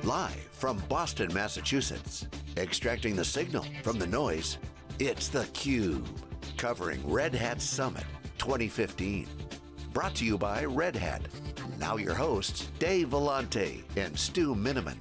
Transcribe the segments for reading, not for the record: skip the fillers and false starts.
Live from Boston, Massachusetts, extracting the signal from the noise, it's theCUBE, covering Red Hat Summit 2015. Brought to you by Red Hat. Now your hosts, Dave Vellante and Stu Miniman.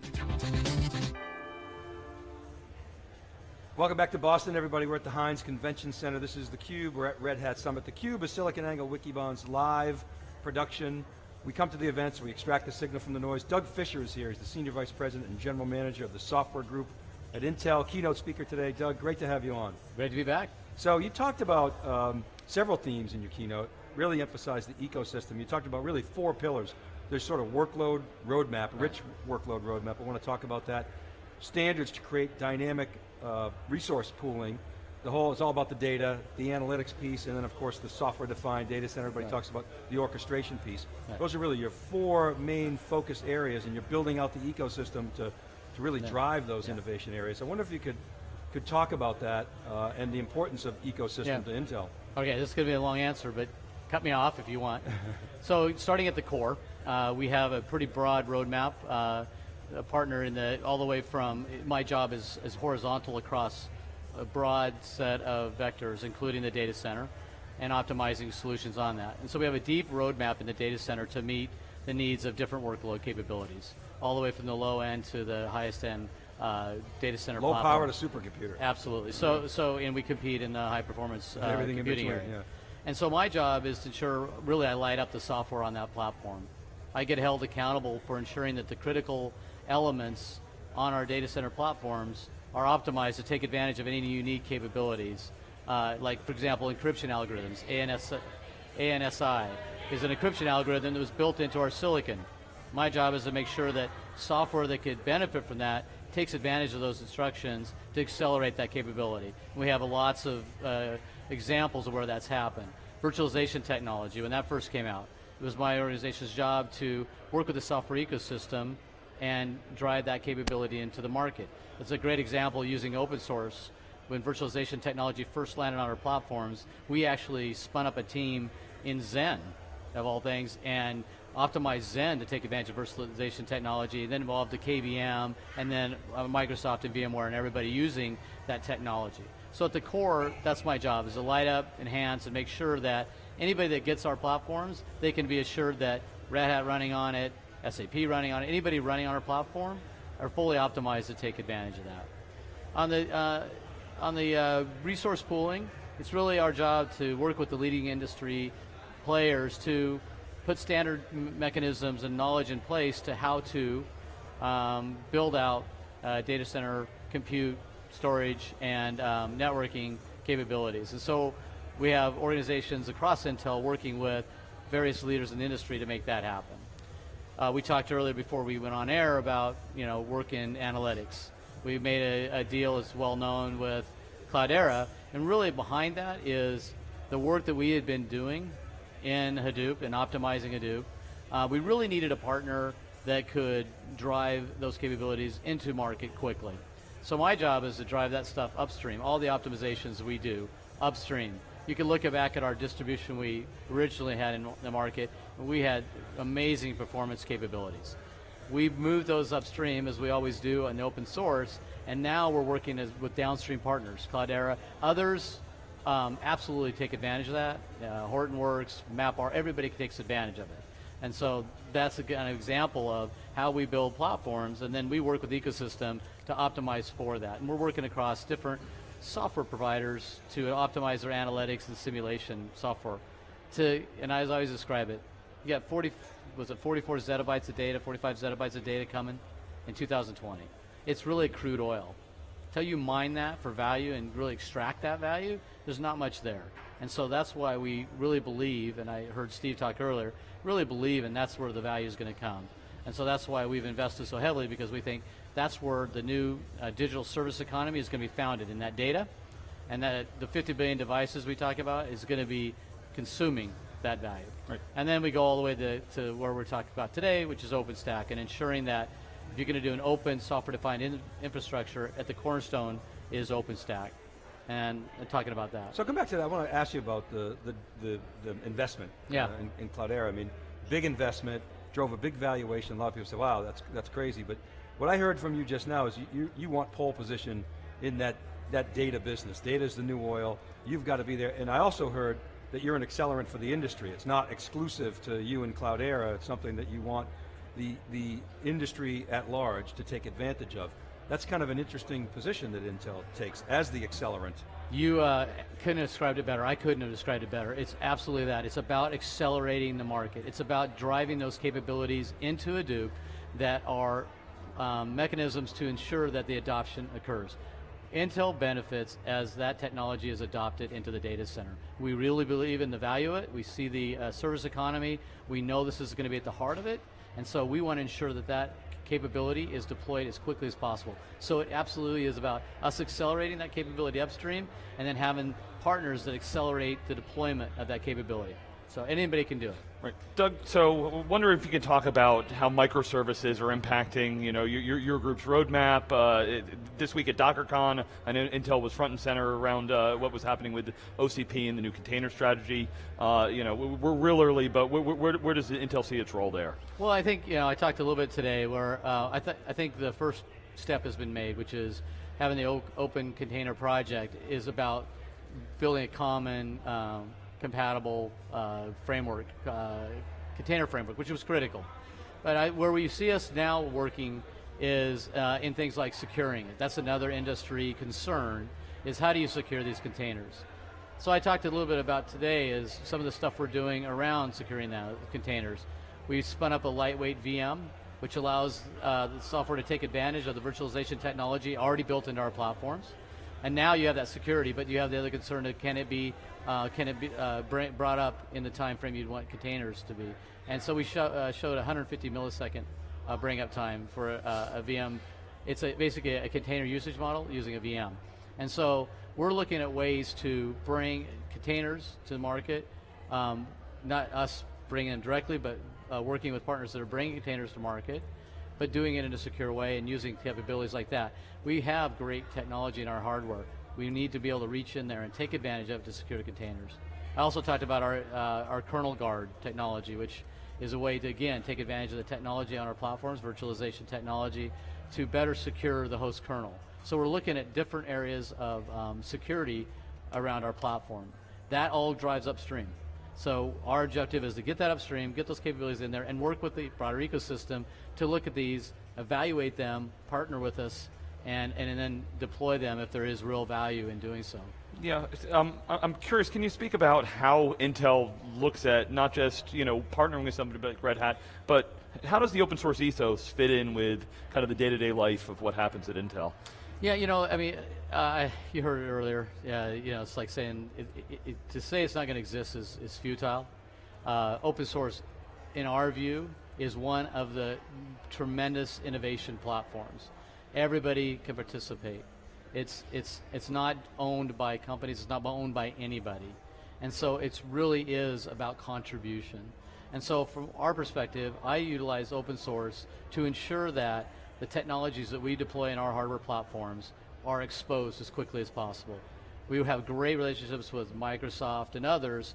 Welcome back to Boston, everybody. We're at the Heinz Convention Center. This is theCUBE. We're at Red Hat Summit. theCUBE is SiliconANGLE Wikibon's live production. We come to the events, we extract the signal from the noise. Doug Fisher is here. He's the Senior Vice President and General Manager of the software group at Intel. Keynote speaker today. Doug, great to have you on. Great to be back. So you talked about several themes in your keynote, really emphasized the ecosystem. You talked about really 4 pillars. There's sort of workload roadmap, rich workload roadmap. I want to talk about that. Standards to create dynamic resource pooling. It's all about the data, the analytics piece, and then of course the software-defined data center. Everybody talks about the orchestration piece. Those are really your 4 main focus areas, and you're building out the ecosystem to really drive those innovation areas. I wonder if you could talk about that and the importance of ecosystem to Intel. Okay, this is going to be a long answer, but cut me off if you want. So starting at the core, we have a pretty broad roadmap. A partner all the way from, my job is horizontal across a broad set of vectors, including the data center, and optimizing solutions on that. And so we have a deep roadmap in the data center to meet the needs of different workload capabilities, all the way from the low end to the highest end data center low platform. Power to supercomputer. Absolutely. And we compete in the high performance everything computing in between, area. And so my job is to ensure, really I light up the software on that platform. I get held accountable for ensuring that the critical elements on our data center platforms are optimized to take advantage of any unique capabilities. Like, for example, encryption algorithms. ANSI is an encryption algorithm that was built into our silicon. My job is to make sure that software that could benefit from that takes advantage of those instructions to accelerate that capability. We have lots of examples of where that's happened. Virtualization technology, when that first came out, it was my organization's job to work with the software ecosystem and drive that capability into the market. It's a great example using open source. When virtualization technology first landed on our platforms, we actually spun up a team in Zen, of all things, and optimized Zen to take advantage of virtualization technology, and then involved the KVM, and then Microsoft and VMware and everybody using that technology. So at the core, that's my job, is to light up, enhance, and make sure that anybody that gets our platforms, they can be assured that Red Hat running on it, SAP running on it, anybody running on our platform are fully optimized to take advantage of that. On the resource pooling, it's really our job to work with the leading industry players to put standard mechanisms and knowledge in place to how to build out data center compute, storage, and networking capabilities. And so we have organizations across Intel working with various leaders in the industry to make that happen. We talked earlier before we went on air about work in analytics. We made a deal as well known with Cloudera, and really behind that is the work that we had been doing in Hadoop and optimizing Hadoop. We really needed a partner that could drive those capabilities into market quickly. So my job is to drive that stuff upstream, all the optimizations we do upstream. You can look back at our distribution we originally had in the market, and we had amazing performance capabilities. We've moved those upstream, as we always do, in open source, and now we're working with downstream partners, Cloudera. Others absolutely take advantage of that. Hortonworks, MapR, everybody takes advantage of it. And so that's an example of how we build platforms, and then we work with the ecosystem to optimize for that. And we're working across different software providers to optimize their analytics and simulation software. And as I always describe it, you got 44 zettabytes of data, 45 zettabytes of data coming in 2020. It's really crude oil. Until you mine that for value and really extract that value, there's not much there. And so that's why we really believe, and I heard Steve talk earlier, really believe, and that's where the value is going to come. And so that's why we've invested so heavily, because we think that's where the new digital service economy is going to be founded, in that data, and that the 50 billion devices we talk about is going to be consuming that value. Right. And then we go all the way to where we're talking about today, which is OpenStack, and ensuring that if you're going to do an open software-defined infrastructure, at the cornerstone is OpenStack. And talking about that. So come back to that, I want to ask you about the investment in Cloudera. I mean, big investment, drove a big valuation. A lot of people say, wow, that's crazy. But what I heard from you just now is you want pole position in that data business. Data is the new oil. You've got to be there. And I also heard that you're an accelerant for the industry. It's not exclusive to you and Cloudera. It's something that you want the industry at large to take advantage of. That's kind of an interesting position that Intel takes as the accelerant. You couldn't have described it better. I couldn't have described it better. It's absolutely that. It's about accelerating the market. It's about driving those capabilities into Hadoop that are mechanisms to ensure that the adoption occurs. Intel benefits as that technology is adopted into the data center. We really believe in the value of it. We see the service economy. We know this is going to be at the heart of it. And so we want to ensure that that capability is deployed as quickly as possible. So it absolutely is about us accelerating that capability upstream and then having partners that accelerate the deployment of that capability. So anybody can do it. Right. Doug, so wonder if you could talk about how microservices are impacting your group's roadmap. This week at DockerCon, I know Intel was front and center around what was happening with OCP and the new container strategy. We're real early, but where does Intel see its role there? Well, I think, I talked a little bit today where I think the first step has been made, which is having the open container project is about building a common compatible framework, container framework, which was critical. But where we see us now working is in things like securing it. That's another industry concern, is how do you secure these containers? So I talked a little bit about today is some of the stuff we're doing around securing the containers. We spun up a lightweight VM, which allows the software to take advantage of the virtualization technology already built into our platforms. And now you have that security, but you have the other concern of can it be brought up in the time frame you'd want containers to be. And so we showed 150 millisecond bring up time for a VM. It's basically a container usage model using a VM. And so we're looking at ways to bring containers to the market, not us bringing them directly, but working with partners that are bringing containers to market, but doing it in a secure way and using capabilities like that. We have great technology in our hardware. We need to be able to reach in there and take advantage of it to secure the containers. I also talked about our kernel guard technology, which is a way to, again, take advantage of the technology on our platforms, virtualization technology, to better secure the host kernel. So we're looking at different areas of security around our platform. That all drives upstream. So our objective is to get that upstream, get those capabilities in there, and work with the broader ecosystem to look at these, evaluate them, partner with us, and then deploy them if there is real value in doing so. Yeah, I'm curious, can you speak about how Intel looks at not just partnering with somebody like Red Hat, but how does the open source ethos fit in with kind of the day-to-day life of what happens at Intel? Yeah, I mean, you heard it earlier. It's like saying to say it's not going to exist is futile. Open source, in our view, is one of the tremendous innovation platforms. Everybody can participate. It's not owned by companies. It's not owned by anybody, and so it really is about contribution. And so, from our perspective, I utilize open source to ensure that the technologies that we deploy in our hardware platforms are exposed as quickly as possible. We have great relationships with Microsoft and others,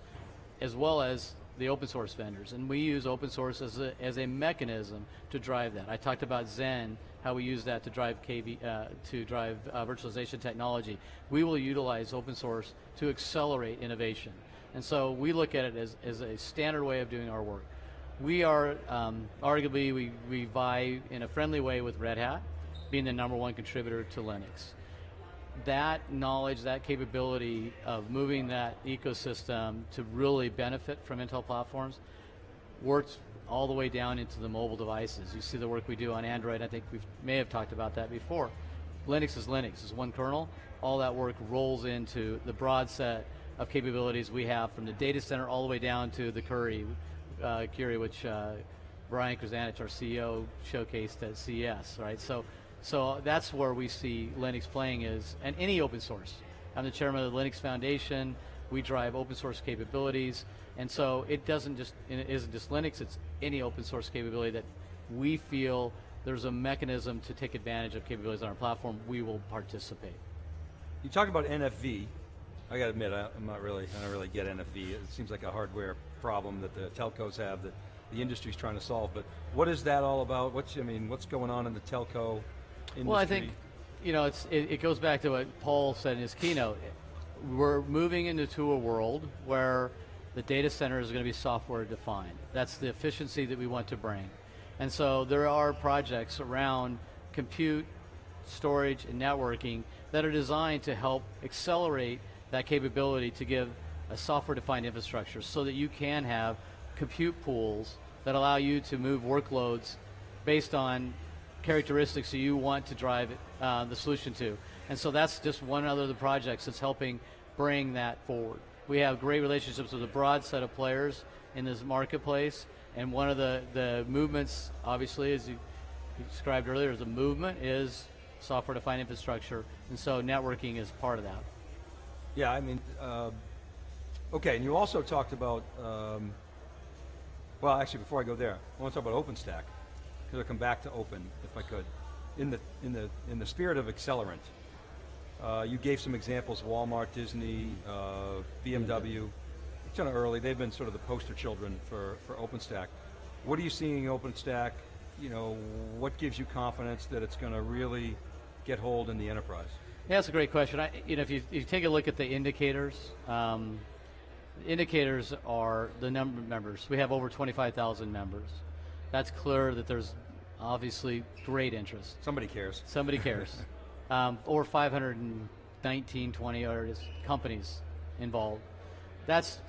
as well as the open source vendors, and we use open source as a mechanism to drive that. I talked about Zen, how we use that to drive virtualization technology. We will utilize open source to accelerate innovation, and so we look at it as a standard way of doing our work. We are, arguably, we vie in a friendly way with Red Hat, being the #1 contributor to Linux. That knowledge, that capability of moving that ecosystem to really benefit from Intel platforms works all the way down into the mobile devices. You see the work we do on Android. I think we may have talked about that before. Linux is one kernel. All that work rolls into the broad set of capabilities we have from the data center all the way down to the Curie, which Brian Krzanich, our CEO, showcased at CES, right? So that's where we see Linux playing and any open source. I'm the chairman of the Linux Foundation. We drive open source capabilities, and so it isn't just Linux, it's any open source capability that we feel there's a mechanism to take advantage of capabilities on our platform, we will participate. You talk about NFV. I got to admit, I don't really get NFV. It seems like a hardware problem that the telcos have that the industry's trying to solve. But what is that all about? What's going on in the telco industry? Well, I think, it goes back to what Paul said in his keynote. We're moving into a world where the data center is going to be software defined. That's the efficiency that we want to bring. And so there are projects around compute, storage, and networking that are designed to help accelerate that capability to give a software-defined infrastructure so that you can have compute pools that allow you to move workloads based on characteristics that you want to drive the solution to. And so that's just one other of the projects that's helping bring that forward. We have great relationships with a broad set of players in this marketplace, and one of the movements, obviously, as you described earlier, the movement is software-defined infrastructure, and so networking is part of that. Yeah, okay, and you also talked about, well, actually, before I go there, I want to talk about OpenStack, because I'll come back to open, if I could. In the spirit of accelerant, you gave some examples, Walmart, Disney, BMW. It's kind of early, they've been sort of the poster children for OpenStack. What are you seeing in OpenStack? What gives you confidence that it's going to really get hold in the enterprise? Yeah, that's a great question. If you take a look at the indicators, indicators are the number of members. We have over 25,000 members. That's clear that there's obviously great interest. Somebody cares. Somebody cares. Over 519, 20 companies involved. That's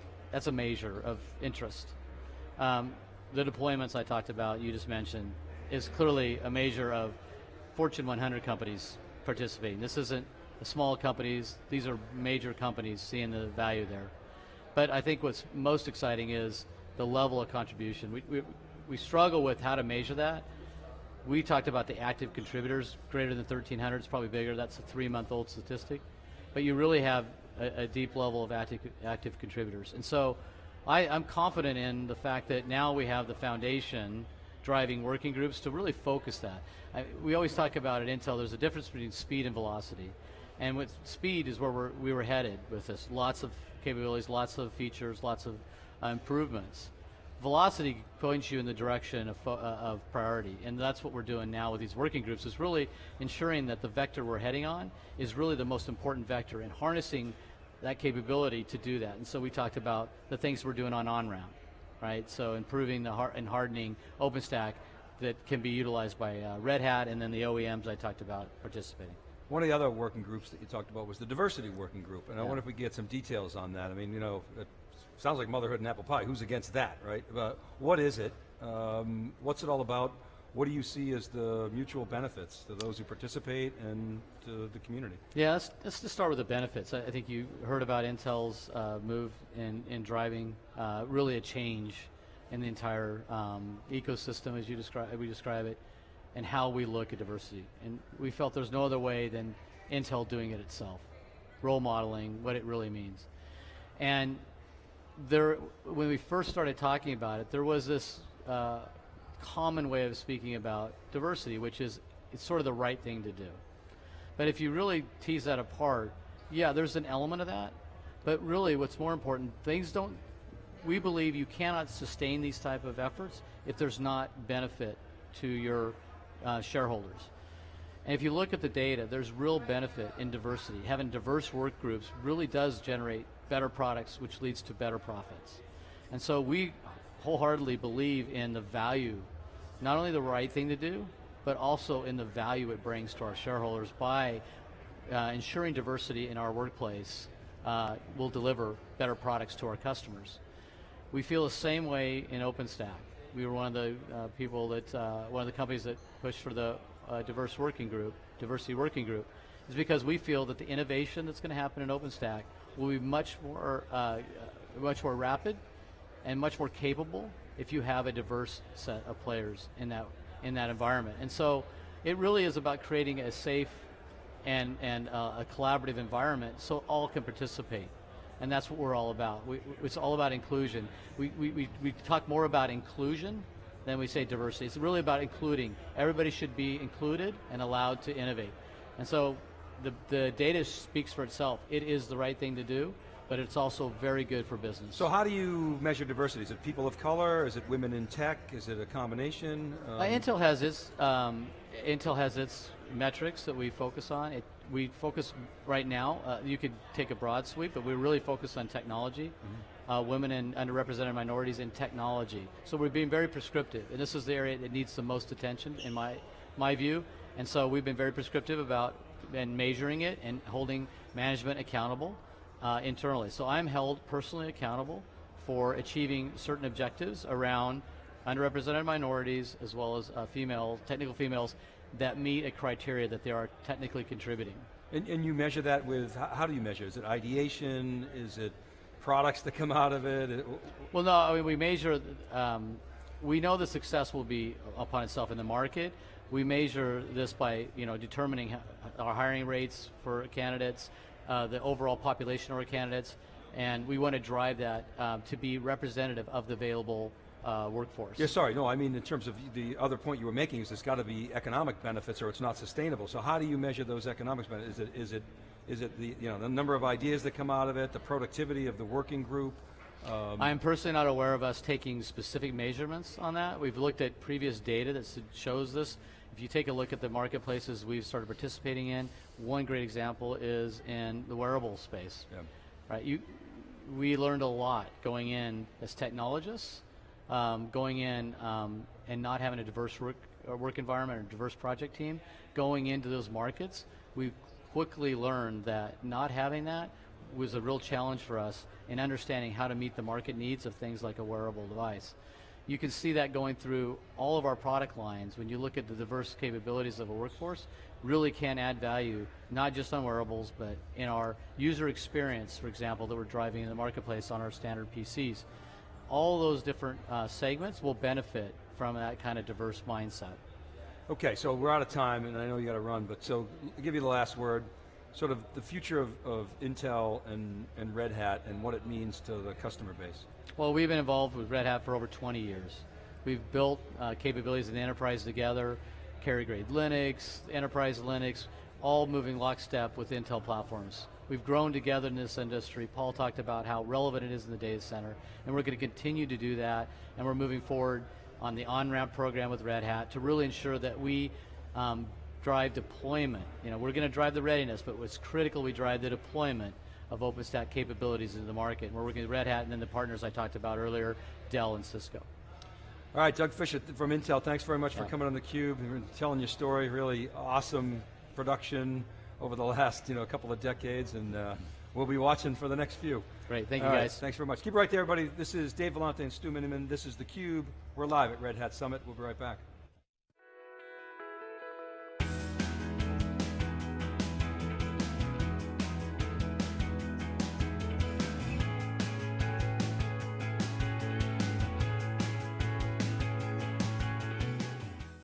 a measure of interest. The deployments I talked about, you just mentioned, is clearly a measure of Fortune 100 companies participating. This isn't the small companies, these are major companies seeing the value there. But I think what's most exciting is the level of contribution. We struggle with how to measure that. We talked about the active contributors, greater than 1,300, it's probably bigger, that's a 3-month-old statistic. But you really have a deep level of active contributors. And so I'm confident in the fact that now we have the foundation driving working groups to really focus that. We always talk about at Intel, there's a difference between speed and velocity. And with speed is where we were headed with this. Lots of capabilities, lots of features, lots of improvements. Velocity points you in the direction of priority, and that's what we're doing now with these working groups, is really ensuring that the vector we're heading on is really the most important vector, and harnessing that capability to do that. And so we talked about the things we're doing on on-ramp, right? So improving and hardening OpenStack that can be utilized by Red Hat, and then the OEMs I talked about participating. One of the other working groups that you talked about was the diversity working group, and I wonder if we could get some details on that. It sounds like motherhood and apple pie. Who's against that, right? But what is it? What's it all about? What do you see as the mutual benefits to those who participate and to the community? Yeah, let's just start with the benefits. I think you heard about Intel's move in driving really a change in the entire ecosystem, as we describe it, and how we look at diversity. And we felt there's no other way than Intel doing it itself, role modeling what it really means. And when we first started talking about it, there was this common way of speaking about diversity, which is it's sort of the right thing to do. But if you really tease that apart, yeah, there's an element of that, but really what's more important, we believe you cannot sustain these type of efforts if there's not benefit to your shareholders. And if you look at the data, there's real benefit in diversity. Having diverse work groups really does generate better products, which leads to better profits. And so we wholeheartedly believe in the value, not only the right thing to do, but also in the value it brings to our shareholders by ensuring diversity in our workplace will deliver better products to our customers. We feel the same way in OpenStack. We were one of the one of the companies that pushed for the diversity working group, is because we feel that the innovation that's going to happen in OpenStack will be much more rapid and much more capable if you have a diverse set of players in that environment. And so it really is about creating a safe and a collaborative environment so all can participate. And that's what we're all about. It's all about inclusion. We talk more about inclusion than we say diversity. It's really about including. Everybody should be included and allowed to innovate. And so the data speaks for itself. It is the right thing to do, but it's also very good for business. So how do you measure diversity? Is it people of color? Is it women in tech? Is it a combination? Intel has its metrics that we focus on. We focus right now, you could take a broad sweep, but we really focus on technology, women and underrepresented minorities in technology. So we're being very prescriptive, and this is the area that needs the most attention in my view, and so we've been very prescriptive about and measuring it and holding management accountable internally. So I'm held personally accountable for achieving certain objectives around underrepresented minorities as well as technical females that meet a criteria that they are technically contributing. And you measure that with, how do you measure? Is it ideation? Is it products that come out of it? Well, no, I mean, we measure, we know the success will be upon itself in the market. We measure this by determining our hiring rates for candidates, the overall population of our candidates, and we want to drive that to be representative of the available workforce. Yeah, sorry, no, I mean in terms of the other point you were making is there's got to be economic benefits or it's not sustainable. So how do you measure those economic benefits? Is it the the number of ideas that come out of it, the productivity of the working group? I'm personally not aware of us taking specific measurements on that. We've looked at previous data that shows this. If you take a look at the marketplaces we've started participating in, one great example is in the wearable space. Yeah. Right? We learned a lot going in as technologists, going in and not having a diverse work environment or diverse project team, going into those markets, we quickly learned that not having that was a real challenge for us in understanding how to meet the market needs of things like a wearable device. You can see that going through all of our product lines. When you look at the diverse capabilities of a workforce, really can add value, not just on wearables, but in our user experience, for example, that we're driving in the marketplace on our standard PCs. All those different segments will benefit from that kind of diverse mindset. Okay, so we're out of time, and I know you got to run, but so I'll give you the last word. Sort of the future of Intel and Red Hat and what it means to the customer base. Well, we've been involved with Red Hat for over 20 years. We've built capabilities in the enterprise together, carrier-grade Linux, enterprise Linux, all moving lockstep with Intel platforms. We've grown together in this industry. Paul talked about how relevant it is in the data center, and we're going to continue to do that, and we're moving forward on the on-ramp program with Red Hat to really ensure that we drive deployment. We're going to drive the readiness, but what's critical, we drive the deployment of OpenStack capabilities into the market. And we're working with Red Hat and then the partners I talked about earlier, Dell and Cisco. All right, Doug Fisher from Intel, thanks very much for coming on theCUBE and telling your story. Really awesome production over the last couple of decades, and we'll be watching for the next few. Great, thank you guys. Thanks very much. Keep it right there, everybody. This is Dave Vellante and Stu Miniman. This is theCUBE. We're live at Red Hat Summit. We'll be right back.